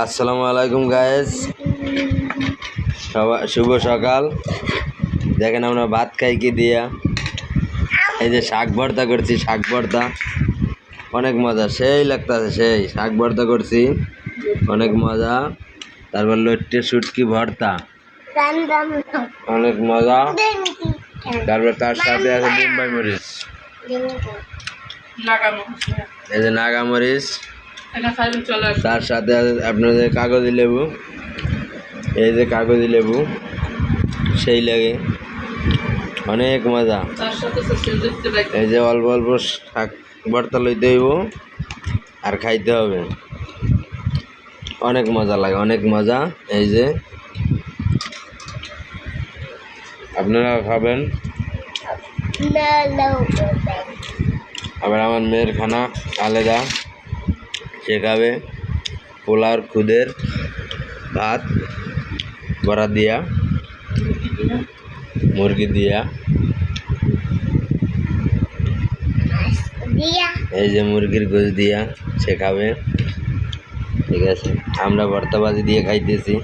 আসসালামু আলাইকুম গাইস, শুভ সকাল। দেখেন আমরা ভাত খাই কি দিয়া, এই যে শাক ভর্তা করছি, শাক ভর্তা অনেক মজা, সেই লাগতেছে, সেই শাক ভর্তা করছি অনেক মজা। তারপর লইট্টে শুটকি ভর্তা অনেক মজা। তারপর তার সাথে আছে বোম্বাই মরিচ, এই যে নাগা মরিচ, তার সাথে আছে আপনাদের কাগজি লেবু, এই যে কাগজি লেবু, সেই লাগে অনেক মজা। এই যে অল্প অল্প শাক ভর্তা লইতে হইব আর খাইতে হবে, অনেক মজা লাগে, অনেক মজা। এই যে আপনারা খাবেন। আবার আমার মেয়ের খানা আলাদা, সে খাবে পোলার খুদের ভাত বড়া দিয়া, মুরগি দিয়া, এই যে মুরগির গোশ দিয়া সে খাবে। ঠিক আছে, আমরা ভর্তাবাজি দিয়ে খাইতেছি।